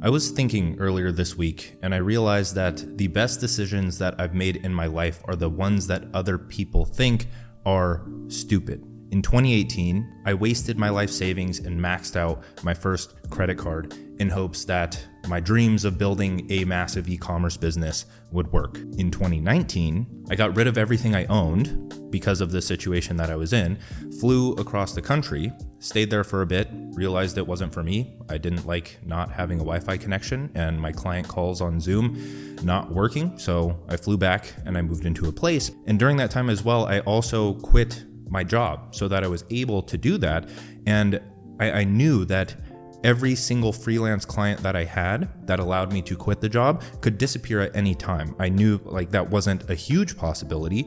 I was thinking earlier this week, and I realized that the best decisions that I've made in my life are the ones that other people think are stupid. In 2018, I wasted my life savings and maxed out my first credit card in hopes that my dreams of building a massive e-commerce business would work. In 2019, I got rid of everything I owned because of the situation that I was in, flew across the country, stayed there for a bit, realized it wasn't for me. I didn't like not having a Wi-Fi connection and my client calls on Zoom not working. So I flew back and I moved into a place. And during that time as well, I also quit my job so that I was able to do that. And I knew that every single freelance client that I had that allowed me to quit the job could disappear at any time. I knew like that wasn't a huge possibility,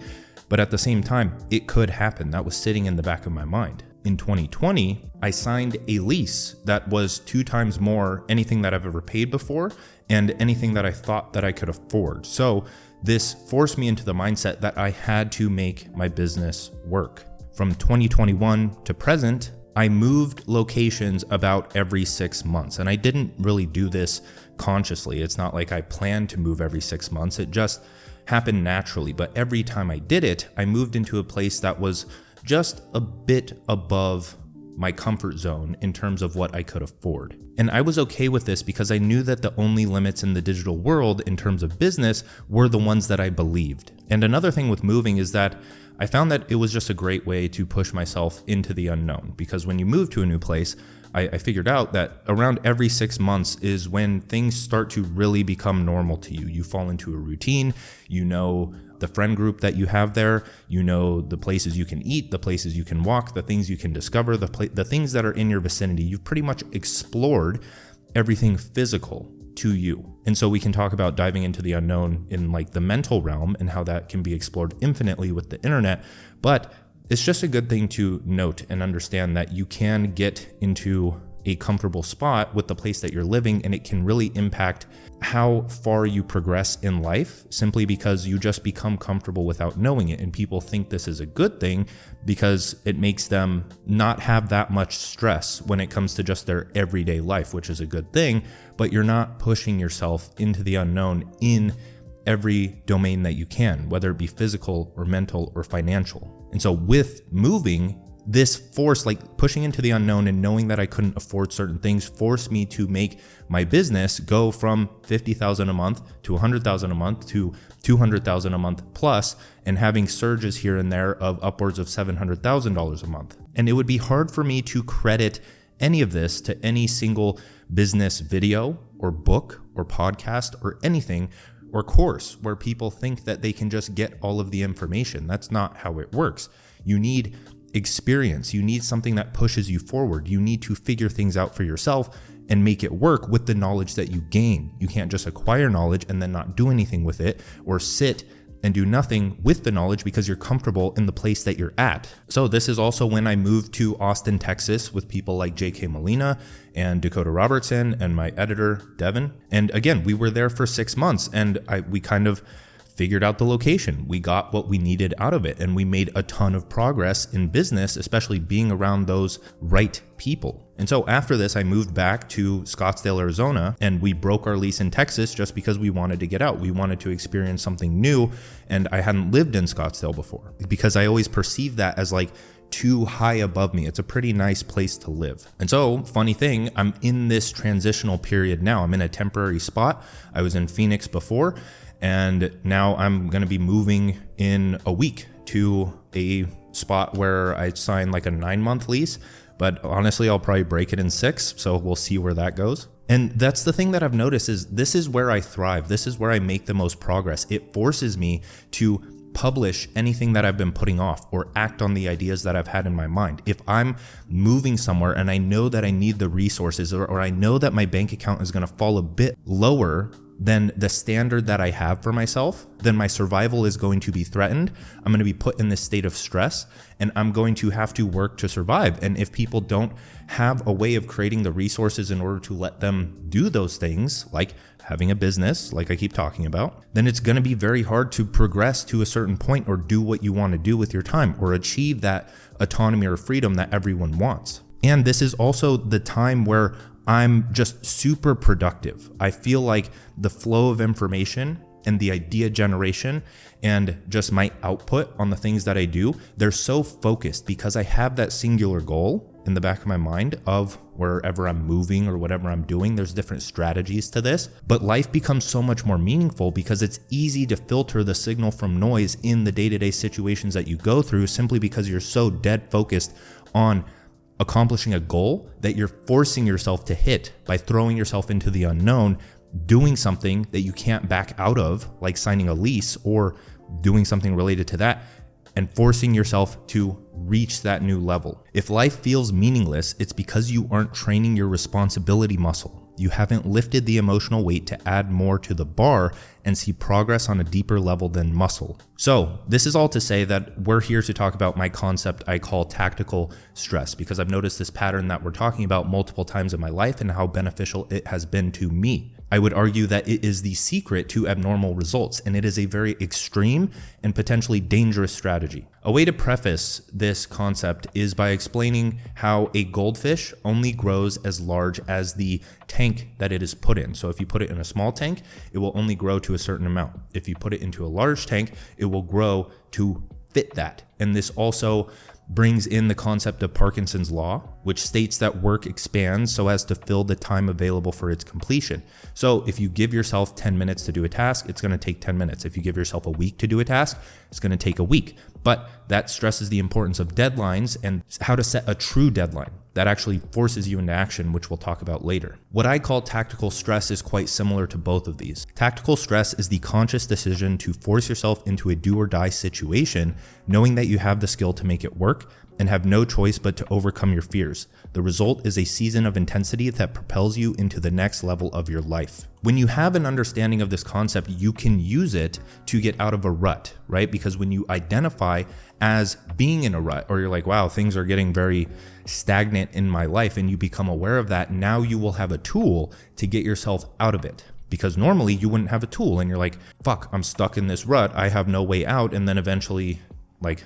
but at the same time, it could happen. That was sitting in the back of my mind. In 2020, I signed a lease that was 2 times more anything that I've ever paid before and anything that I thought that I could afford. So this forced me into the mindset that I had to make my business work. From 2021 to present, I moved locations about every 6 months, and I didn't really do this consciously. It's not like I planned to move every 6 months. It just happened naturally. But every time I did it, I moved into a place that was just a bit above my comfort zone in terms of what I could afford. And I was okay with this because I knew that the only limits in the digital world in terms of business were the ones that I believed. And another thing with moving is that I found that it was just a great way to push myself into the unknown, because when you move to a new place, I figured out that around every 6 months is when things start to really become normal to you. You fall into a routine, you know the friend group that you have there, you know the places you can eat, the places you can walk, the things you can discover, the things that are in your vicinity. You've pretty much explored everything physical to you. And so we can talk about diving into the unknown in like the mental realm and how that can be explored infinitely with the internet. But it's just a good thing to note and understand that you can get into a comfortable spot with the place that you're living, and it can really impact how far you progress in life simply because you just become comfortable without knowing it. And people think this is a good thing because it makes them not have that much stress when it comes to just their everyday life, which is a good thing, but you're not pushing yourself into the unknown in every domain that you can, whether it be physical or mental or financial. And so with moving, this force, like pushing into the unknown and knowing that I couldn't afford certain things, forced me to make my business go from $50,000 a month to $100,000 a month to $200,000 a month plus, and having surges here and there of upwards of $700,000 a month. And it would be hard for me to credit any of this to any single business video or book or podcast or anything or course where people think that they can just get all of the information. That's not how it works. You need experience. You need something that pushes you forward. You need to figure things out for yourself and make it work with the knowledge that you gain. You can't just acquire knowledge and then not do anything with it, or sit and do nothing with the knowledge because you're comfortable in the place that you're at. So this is also when I moved to Austin, Texas with people like J.K. Molina and Dakota Robertson and my editor, Devin. And again, we were there for 6 months and we kind of figured out the location. We got what we needed out of it, and we made a ton of progress in business, especially being around those right people. And so after this, I moved back to Scottsdale, Arizona, and we broke our lease in Texas just because we wanted to get out. We wanted to experience something new, and I hadn't lived in Scottsdale before because I always perceived that as like too high above me. It's a pretty nice place to live. And so, funny thing, I'm in this transitional period now. I'm in a temporary spot. I was in Phoenix before, and now I'm going to be moving in a week to a spot where I signed like a 9-month lease. But honestly, I'll probably break it in 6. So we'll see where that goes. And that's the thing that I've noticed is this is where I thrive. This is where I make the most progress. It forces me to publish anything that I've been putting off or act on the ideas that I've had in my mind. If I'm moving somewhere and I know that I need the resources or I know that my bank account is going to fall a bit lower than the standard that I have for myself, then my survival is going to be threatened. I'm going to be put in this state of stress and I'm going to have to work to survive. And if people don't have a way of creating the resources in order to let them do those things, like having a business, like I keep talking about, then it's going to be very hard to progress to a certain point or do what you want to do with your time or achieve that autonomy or freedom that everyone wants. And this is also the time where I'm just super productive. I feel like the flow of information and the idea generation and just my output on the things that I do, they're so focused because I have that singular goal in the back of my mind of wherever I'm moving or whatever I'm doing. There's different strategies to this, but life becomes so much more meaningful because it's easy to filter the signal from noise in the day-to-day situations that you go through, simply because you're so dead focused on accomplishing a goal that you're forcing yourself to hit by throwing yourself into the unknown, doing something that you can't back out of, like signing a lease or doing something related to that, and forcing yourself to reach that new level. If life feels meaningless, it's because you aren't training your responsibility muscle. You haven't lifted the emotional weight to add more to the bar and see progress on a deeper level than muscle. So this is all to say that we're here to talk about my concept I call tactical stress, because I've noticed this pattern that we're talking about multiple times in my life and how beneficial it has been to me. I would argue that it is the secret to abnormal results, and it is a very extreme and potentially dangerous strategy. A way to preface this concept is by explaining how a goldfish only grows as large as the tank that it is put in. So if you put it in a small tank, it will only grow to a certain amount. If you put it into a large tank, it will grow to fit that. And this also brings in the concept of Parkinson's law, which states that work expands so as to fill the time available for its completion. So if you give yourself 10 minutes to do a task, it's going to take 10 minutes. If you give yourself a week to do a task, it's going to take a week. But that stresses the importance of deadlines and how to set a true deadline that actually forces you into action, which we'll talk about later. What I call tactical stress is quite similar to both of these. Tactical stress is the conscious decision to force yourself into a do or die situation, knowing that you have the skill to make it work and have no choice but to overcome your fears. The result is a season of intensity that propels you into the next level of your life. When you have an understanding of this concept, you can use it to get out of a rut, right? Because when you identify as being in a rut, or you're like, wow, things are getting very stagnant in my life, and you become aware of that, now you will have a tool to get yourself out of it. Because normally you wouldn't have a tool and you're like, fuck, I'm stuck in this rut, I have no way out, and then eventually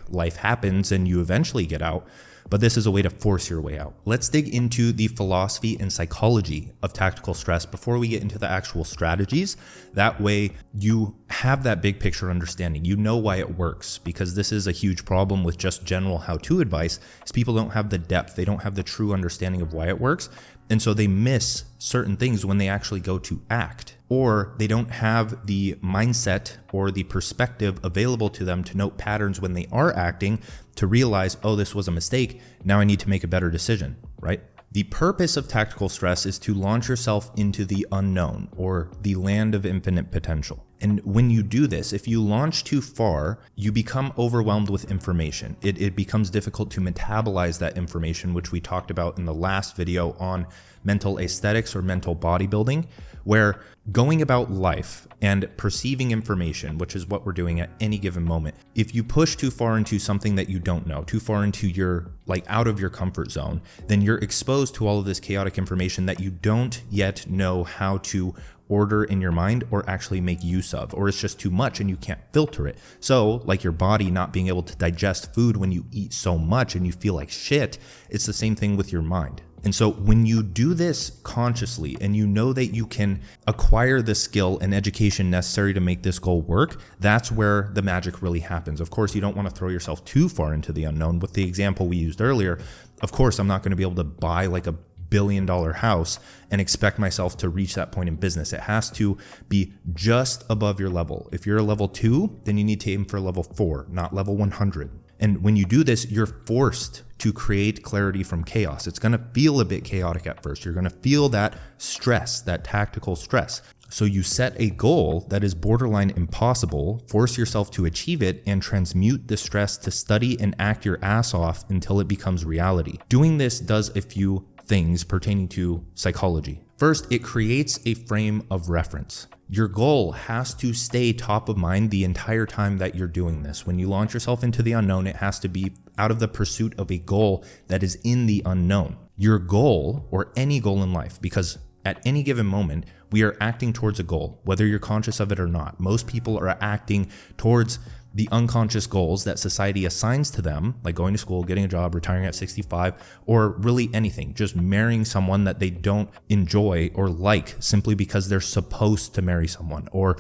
life happens and you eventually get out. But this is a way to force your way out. Let's dig into the philosophy and psychology of tactical stress before we get into the actual strategies. That way you have that big picture understanding. You know why it works, because this is a huge problem with just general how-to advice, is people don't have the depth. They don't have the true understanding of why it works. And so they miss certain things when they actually go to act, or they don't have the mindset or the perspective available to them to note patterns when they are acting, to realize, oh, this was a mistake. Now I need to make a better decision, right? The purpose of tactical stress is to launch yourself into the unknown, or the land of infinite potential. And when you do this, if you launch too far, you become overwhelmed with information. It becomes difficult to metabolize that information, which we talked about in the last video on mental aesthetics or mental bodybuilding, where going about life and perceiving information, which is what we're doing at any given moment, if you push too far into something that you don't know, too far into your, out of your comfort zone, then you're exposed to all of this chaotic information that you don't yet know how to order in your mind or actually make use of, or it's just too much and you can't filter it. So like your body not being able to digest food when you eat so much and you feel like shit, it's the same thing with your mind. And so when you do this consciously and you know that you can acquire the skill and education necessary to make this goal work, that's where the magic really happens. Of course, you don't want to throw yourself too far into the unknown. With the example we used earlier, of course, I'm not going to be able to buy like a billion-dollar house and expect myself to reach that point in business. It has to be just above your level. If you're a level 2, then you need to aim for level 4, not level 100. And when you do this, you're forced to create clarity from chaos. It's going to feel a bit chaotic at first. You're going to feel that stress, that tactical stress. So you set a goal that is borderline impossible, force yourself to achieve it, and transmute the stress to study and act your ass off until it becomes reality. Doing this does a few things pertaining to psychology. First, it creates a frame of reference. Your goal has to stay top of mind the entire time that you're doing this. When you launch yourself into the unknown, it has to be out of the pursuit of a goal that is in the unknown. Your goal, or any goal in life, because at any given moment, we are acting towards a goal, whether you're conscious of it or not. Most people are acting towards the unconscious goals that society assigns to them, like going to school, getting a job, retiring at 65, or really anything, just marrying someone that they don't enjoy or like simply because they're supposed to marry someone, or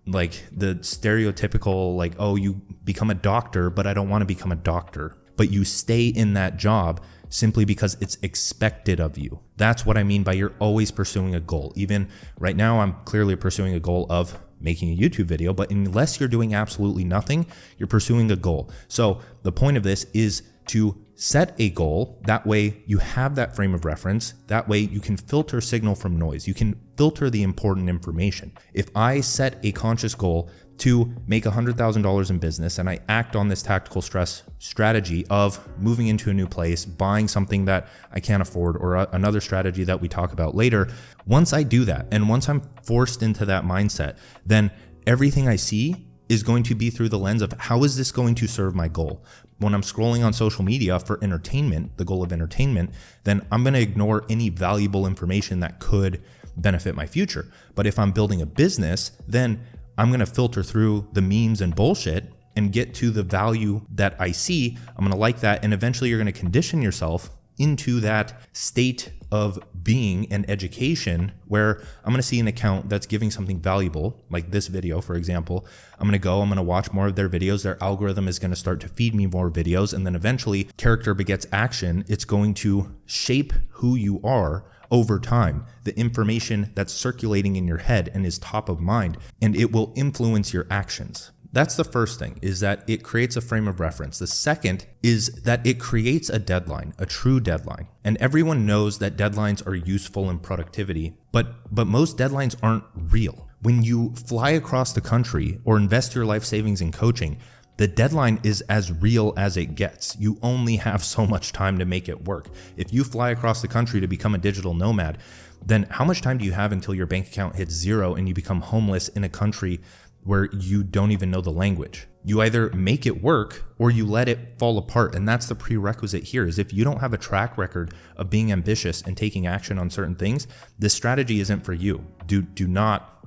like the stereotypical, like, oh, you become a doctor, but I don't want to become a doctor, but you stay in that job simply because it's expected of you. That's what I mean by you're always pursuing a goal. Even right now, I'm clearly pursuing a goal of making a YouTube video, but unless you're doing absolutely nothing, you're pursuing a goal. So the point of this is to set a goal. That way you have that frame of reference. That way you can filter signal from noise. You can filter the important information. If I set a conscious goal to make $100,000 in business and I act on this tactical stress strategy of moving into a new place, buying something that I can't afford, or another strategy that we talk about later, once I do that and once I'm forced into that mindset, then everything I see is going to be through the lens of how is this going to serve my goal? When I'm scrolling on social media for entertainment, the goal of entertainment, then I'm going to ignore any valuable information that could benefit my future. But if I'm building a business, then I'm going to filter through the memes and bullshit and get to the value that I see. I'm going to like that. And eventually you're going to condition yourself into that state of being and education where I'm going to see an account that's giving something valuable, like this video, for example. I'm going to watch more of their videos. Their algorithm is going to start to feed me more videos. And then eventually character begets action. It's going to shape who you are over time, the information that's circulating in your head and is top of mind, and it will influence your actions. That's the first thing, is that it creates a frame of reference. The second is that it creates a deadline, a true deadline. And everyone knows that deadlines are useful in productivity, but most deadlines aren't real. When you fly across the country or invest your life savings in coaching, the deadline is as real as it gets. You only have so much time to make it work. If you fly across the country to become a digital nomad, then how much time do you have until your bank account hits zero and you become homeless in a country where you don't even know the language? You either make it work or you let it fall apart. And that's the prerequisite here, is if you don't have a track record of being ambitious and taking action on certain things, this strategy isn't for you.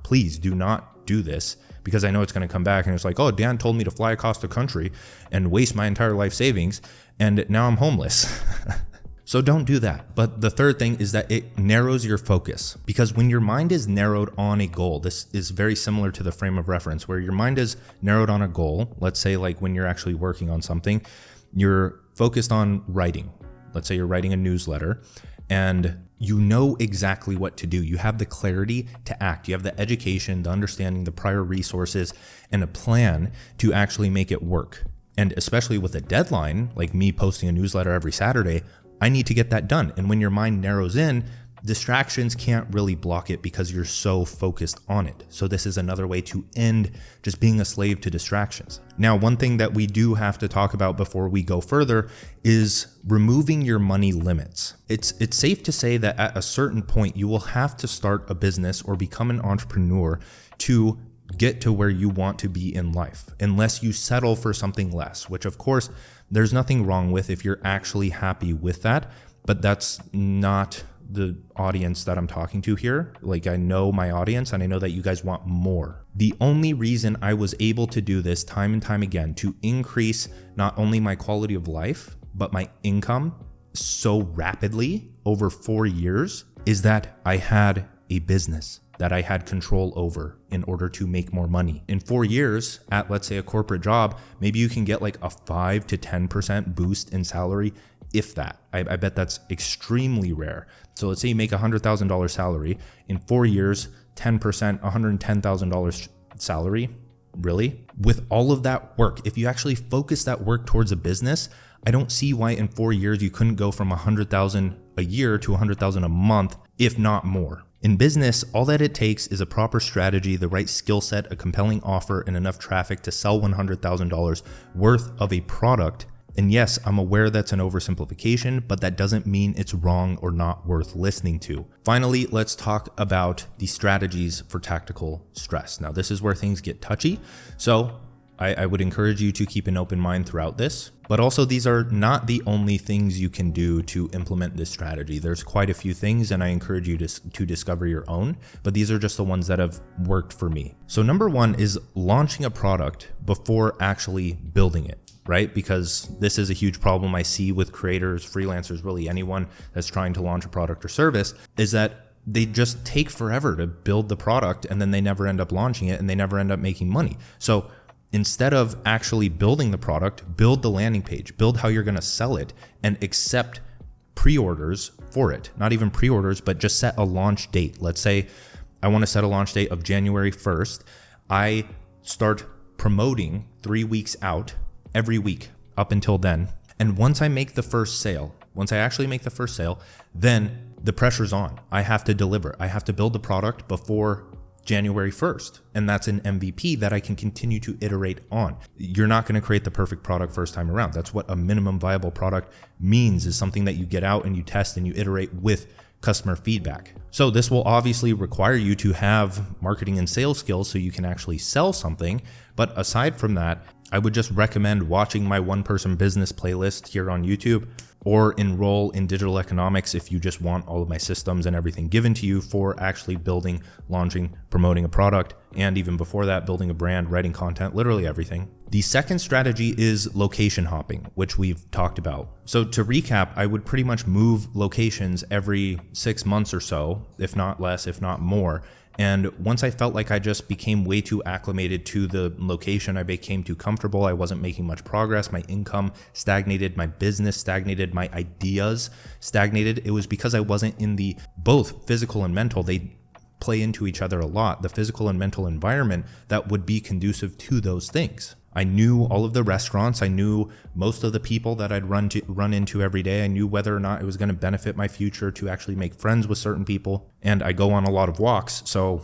Please do not do this, because I know it's going to come back and it's like, oh, Dan told me to fly across the country and waste my entire life savings, and now I'm homeless. So don't do that. But the third thing is that it narrows your focus, because when your mind is narrowed on a goal, this is very similar to the frame of reference, where your mind is narrowed on a goal. Let's say like when you're actually working on something, you're focused on writing. Let's say you're writing a newsletter and you know exactly what to do. You have the clarity to act. You have the education, the understanding, the prior resources, and a plan to actually make it work. And especially with a deadline, like me posting a newsletter every Saturday, I need to get that done. And when your mind narrows in, distractions can't really block it because you're so focused on it. So this is another way to end just being a slave to distractions. Now, one thing that we do have to talk about before we go further is removing your money limits. It's safe to say that at a certain point, you will have to start a business or become an entrepreneur to get to where you want to be in life, unless you settle for something less, which of course, there's nothing wrong with if you're actually happy with that, but that's not the audience that I'm talking to here. Like, I know my audience and I know that you guys want more. The only reason I was able to do this time and time again to increase not only my quality of life, but my income so rapidly over 4 years is that I had a business that I had control over in order to make more money. In 4 years at, let's say, a corporate job, maybe you can get like a 5 to 10% boost in salary, if that. I bet that's extremely rare. So let's say you make $100,000 salary. In 4 years, 10%, $110,000 salary. Really? With all of that work, if you actually focus that work towards a business, I don't see why in 4 years you couldn't go from $100,000 a year to $100,000 a month, if not more. In business, all that it takes is a proper strategy, the right skill set, a compelling offer, and enough traffic to sell $100,000 worth of a product. And yes, I'm aware that's an oversimplification, but that doesn't mean it's wrong or not worth listening to. Finally, let's talk about the strategies for tactical stress. Now, this is where things get touchy. So I would encourage you to keep an open mind throughout this, but also these are not the only things you can do to implement this strategy. There's quite a few things, and I encourage you to discover your own, but these are just the ones that have worked for me. So number one is launching a product before actually building it, right? Because this is a huge problem I see with creators, freelancers, really anyone that's trying to launch a product or service, is that they just take forever to build the product and then they never end up launching it and they never end up making money. So instead of actually building the product, build the landing page, build how you're going to sell it, and accept pre-orders for it. Not even pre-orders, but just set a launch date. Let's say I want to set a launch date of January 1st. I start promoting 3 weeks out every week up until then. And once I make the first sale, once I actually make the first sale, then the pressure's on. I have to deliver. I have to build the product before January 1st. And that's an MVP that I can continue to iterate on. You're not going to create the perfect product first time around. That's what a minimum viable product means, is something that you get out and you test and you iterate with customer feedback. So this will obviously require you to have marketing and sales skills so you can actually sell something. But aside from that, I would just recommend watching my one person business playlist here on YouTube, or enroll in digital economics if you just want all of my systems and everything given to you for actually building, launching, promoting a product, and even before that, building a brand, writing content, literally everything. The second strategy is location hopping, which we've talked about. So to recap, I would pretty much move locations every 6 months or so, if not less, if not more. And once I felt like I just became way too acclimated to the location, I became too comfortable. I wasn't making much progress. My income stagnated, my business stagnated, my ideas stagnated. It was because I wasn't in the both physical and mental. They play into each other a lot. The physical and mental environment that would be conducive to those things. I knew all of the restaurants. I knew most of the people that I'd run into every day. I knew whether or not it was going to benefit my future to actually make friends with certain people. And I go on a lot of walks, so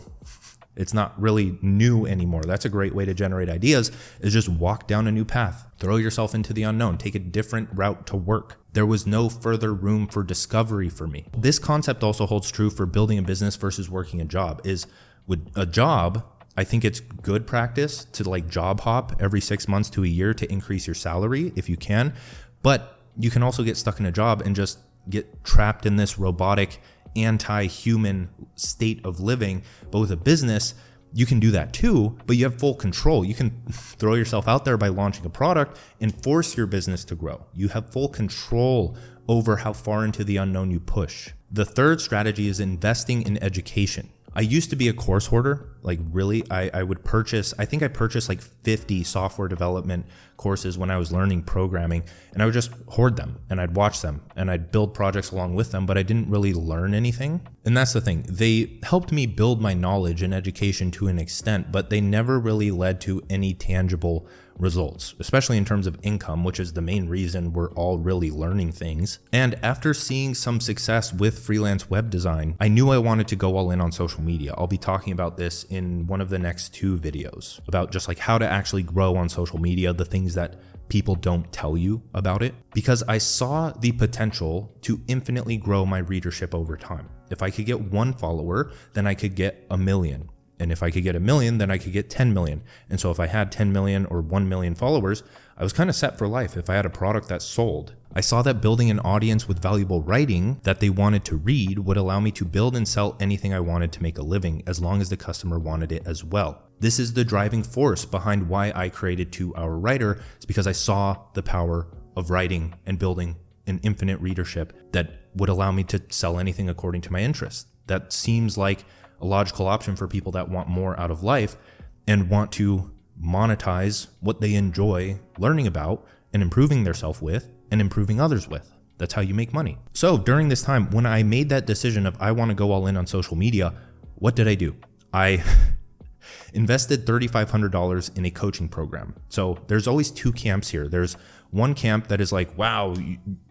it's not really new anymore. That's a great way to generate ideas, is just walk down a new path. Throw yourself into the unknown. Take a different route to work. There was no further room for discovery for me. This concept also holds true for building a business versus working a job. Is with a job, I think it's good practice to like job hop every 6 months to a year to increase your salary if you can. But you can also get stuck in a job and just get trapped in this robotic, anti-human state of living. But with a business, you can do that too, but you have full control. You can throw yourself out there by launching a product and force your business to grow. You have full control over how far into the unknown you push. The third strategy is investing in education. I used to be a course hoarder. Like really, I would purchase, I think I purchased like 50 software development courses when I was learning programming, and I would just hoard them and I'd watch them and I'd build projects along with them, but I didn't really learn anything. And that's the thing. They helped me build my knowledge and education to an extent, but they never really led to any tangible results, especially in terms of income, which is the main reason we're all really learning things. And after seeing some success with freelance web design, I knew I wanted to go all in on social media. I'll be talking about this in one of the next 2 videos about just like how to actually grow on social media, the things that people don't tell you about it, because I saw the potential to infinitely grow my readership over time. If I could get 1 follower, then I could get 1 million. And if I could get 1 million, then I could get 10 million. And so if I had 10 million or 1 million followers, I was kind of set for life if I had a product that sold. I saw that building an audience with valuable writing that they wanted to read would allow me to build and sell anything I wanted to make a living, as long as the customer wanted it as well. This is the driving force behind why I created 2 Hour Writer. It's because I saw the power of writing and building an infinite readership that would allow me to sell anything according to my interests. That seems like a logical option for people that want more out of life and want to monetize what they enjoy learning about and improving themselves with and improving others with. That's how you make money. So during this time, when I made that decision of I want to go all in on social media, what did I do? I invested $3,500 in a coaching program. So there's always 2 camps here. There's one camp that is like, wow,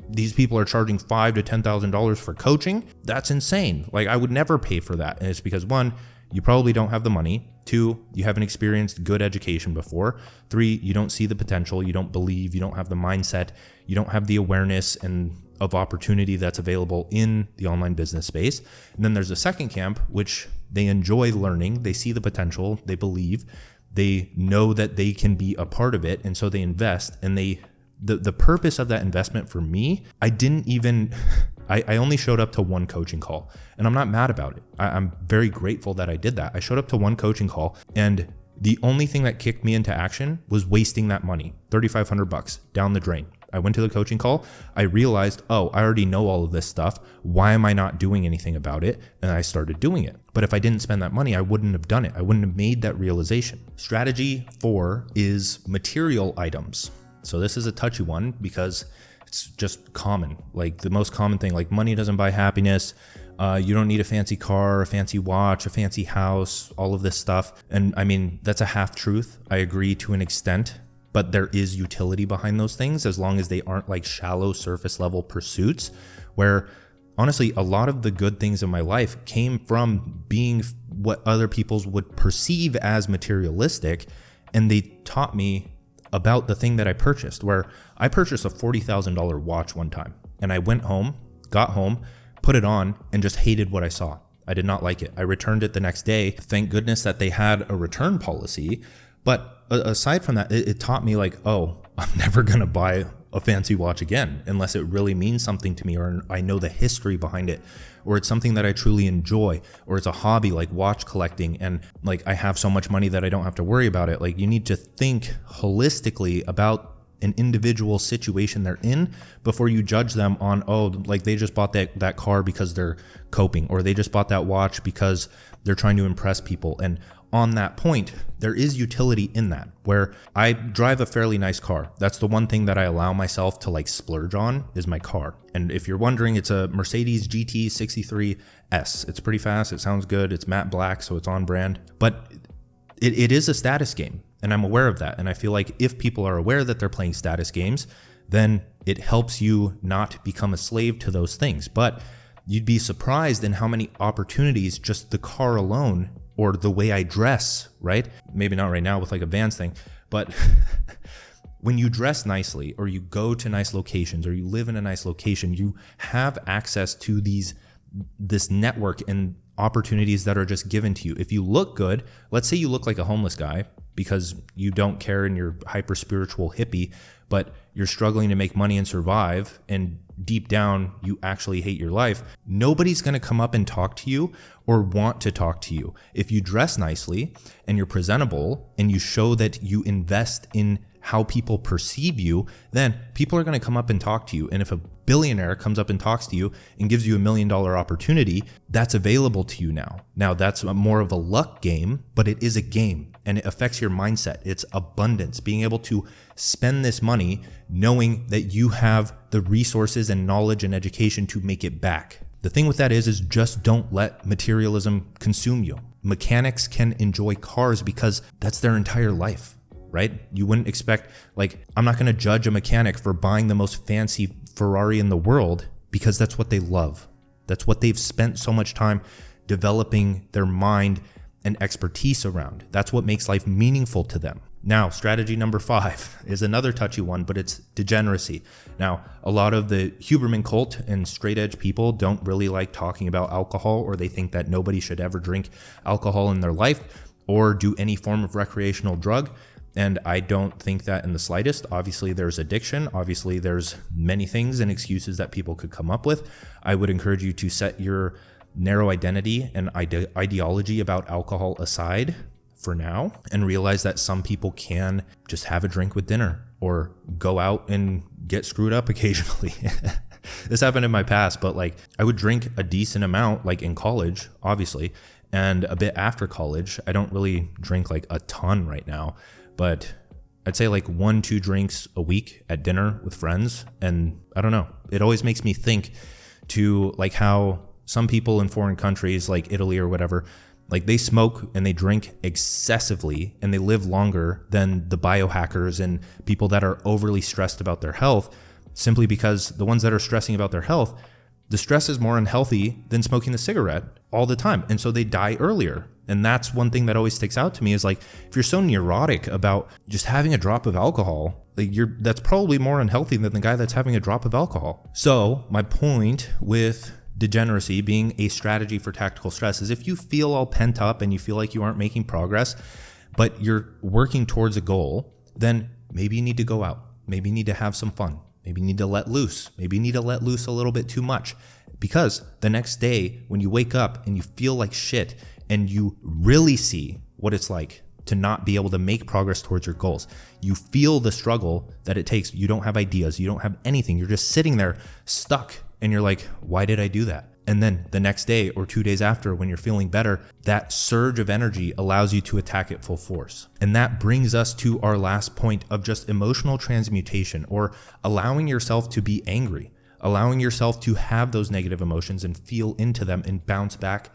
these people are charging $5,000 to $10,000 for coaching. That's insane. Like I would never pay for that. And it's because 1, you probably don't have the money. 2, you haven't experienced good education before. 3, you don't see the potential. You don't believe, you don't have the mindset. You don't have the awareness and of opportunity that's available in the online business space. And then there's a second camp, which they enjoy learning. They see the potential, they believe, they know that they can be a part of it, and so they invest. And the purpose of that investment for me, I only showed up to one coaching call, and I'm not mad about it. I'm very grateful that I did that. I showed up to one coaching call, and the only thing that kicked me into action was wasting that money, $3,500 down the drain. I went to the coaching call. I realized, I already know all of this stuff. Why am I not doing anything about it? And I started doing it. But if I didn't spend that money, I wouldn't have done it. I wouldn't have made that realization. Strategy 4 is material items. So this is a touchy one because it's just common. Like the most common thing, like money doesn't buy happiness. You don't need a fancy car, a fancy watch, a fancy house, all of this stuff. And I mean, that's a half truth. I agree to an extent, but there is utility behind those things as long as they aren't like shallow surface level pursuits where honestly, a lot of the good things in my life came from being what other people would perceive as materialistic. And they taught me about the thing that I purchased, where I purchased a $40,000 watch one time and I went home, got home, put it on and just hated what I saw. I did not like it. I returned it the next day. Thank goodness that they had a return policy. But aside from that, it taught me like, I'm never going to buy a fancy watch again unless it really means something to me, or I know the history behind it, or it's something that I truly enjoy, or it's a hobby like watch collecting, and like I have so much money that I don't have to worry about it. Like you need to think holistically about an individual situation they're in before you judge them on, like they just bought that car because they're coping, or they just bought that watch because they're trying to impress people. And on that point, there is utility in that, where I drive a fairly nice car. That's the one thing that I allow myself to like splurge on is my car. And if you're wondering, it's a Mercedes GT 63S. It's pretty fast. It sounds good. It's matte black, so it's on brand. But it is a status game, and I'm aware of that. And I feel like if people are aware that they're playing status games, then it helps you not become a slave to those things. But you'd be surprised in how many opportunities just the car alone, or the way I dress, right? Maybe not right now with like a Vans thing, but when you dress nicely, or you go to nice locations, or you live in a nice location, you have access to this network and opportunities that are just given to you. If you look good, let's say you look like a homeless guy because you don't care and you're hyper spiritual hippie, but you're struggling to make money and survive, and deep down you actually hate your life, nobody's going to come up and talk to you or want to talk to you. If you dress nicely and you're presentable and you show that you invest in how people perceive you, then people are going to come up and talk to you. And if a billionaire comes up and talks to you and gives you $1 million opportunity, that's available to you now. Now that's more of a luck game, but it is a game, and it affects your mindset. It's abundance, being able to spend this money knowing that you have the resources and knowledge and education to make it back. The thing with that is just don't let materialism consume you. Mechanics can enjoy cars because that's their entire life, right? You wouldn't expect, like, I'm not going to judge a mechanic for buying the most fancy Ferrari in the world because that's what they love. That's what they've spent so much time developing their mind and expertise around. That's what makes life meaningful to them. Now, strategy number 5 is another touchy one, but it's degeneracy. Now, a lot of the Huberman cult and straight edge people don't really like talking about alcohol, or they think that nobody should ever drink alcohol in their life or do any form of recreational drug. And I don't think that in the slightest. Obviously, there's addiction. Obviously, there's many things and excuses that people could come up with. I would encourage you to set your narrow identity and ideology about alcohol aside for now and realize that some people can just have a drink with dinner or go out and get screwed up occasionally. This happened in my past, but like I would drink a decent amount, like in college, obviously, and a bit after college. I don't really drink like a ton right now, but I'd say like 1-2 drinks a week at dinner with friends. And I don't know, it always makes me think to like how some people in foreign countries like Italy or whatever, like they smoke and they drink excessively and they live longer than the biohackers and people that are overly stressed about their health, simply because the ones that are stressing about their health, the stress is more unhealthy than smoking the cigarette all the time. And so they die earlier. And that's one thing that always sticks out to me is like, if you're so neurotic about just having a drop of alcohol, like that's probably more unhealthy than the guy that's having a drop of alcohol. So my point with degeneracy being a strategy for tactical stress is if you feel all pent up and you feel like you aren't making progress, but you're working towards a goal, then maybe you need to go out. Maybe you need to have some fun. Maybe you need to let loose. Maybe you need to let loose a little bit too much. Because the next day, when you wake up and you feel like shit and you really see what it's like to not be able to make progress towards your goals, you feel the struggle that it takes. You don't have ideas. You don't have anything. You're just sitting there stuck and you're like, why did I do that? And then the next day or 2 days after, when you're feeling better, that surge of energy allows you to attack it full force. And that brings us to our last point of just emotional transmutation, or allowing yourself to be angry, allowing yourself to have those negative emotions and feel into them and bounce back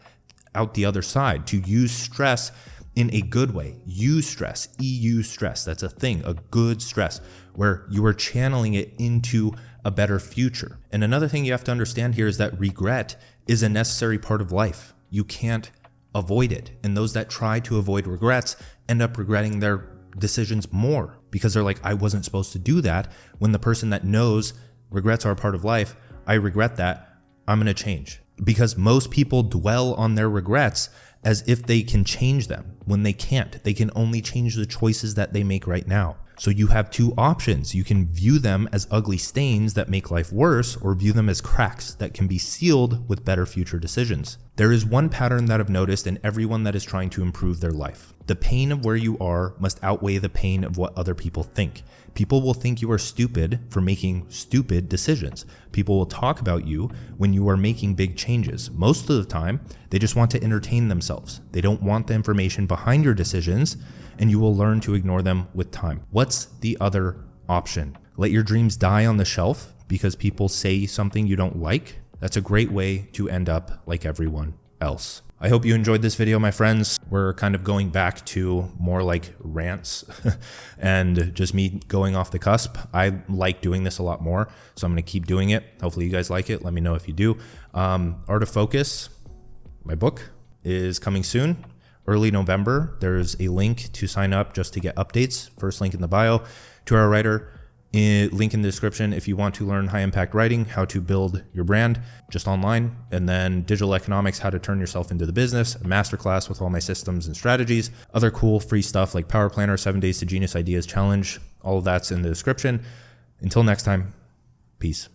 out the other side, to use stress in a good way. Use stress, EU stress. That's a thing, a good stress, where you are channeling it into a better future. And another thing you have to understand here is that regret is a necessary part of life. You can't avoid it. And those that try to avoid regrets end up regretting their decisions more, because they're like, I wasn't supposed to do that. When the person that knows regrets are a part of life, I regret that, I'm going to change. Because most people dwell on their regrets as if they can change them, when they can't. They can only change the choices that they make right now. So you have two options. You can view them as ugly stains that make life worse, or view them as cracks that can be sealed with better future decisions. There is one pattern that I've noticed in everyone that is trying to improve their life. The pain of where you are must outweigh the pain of what other people think. People will think you are stupid for making stupid decisions. People will talk about you when you are making big changes. Most of the time, they just want to entertain themselves. They don't want the information behind your decisions, and you will learn to ignore them with time. What's the other option? Let your dreams die on the shelf because people say something you don't like? That's a great way to end up like everyone else. I hope you enjoyed this video, my friends. We're kind of going back to more like rants and just me going off the cusp. I like doing this a lot more, so I'm going to keep doing it. Hopefully you guys like it. Let me know if you do. Art of Focus, my book, is coming soon. Early November. There's a link to sign up just to get updates. First link in the bio. To our writer, link in the description if you want to learn high impact writing, how to build your brand just online, and then digital economics, how to turn yourself into the business, a masterclass with all my systems and strategies, other cool free stuff like Power Planner, 7 Days to Genius Ideas Challenge. All of that's in the description. Until next time, peace.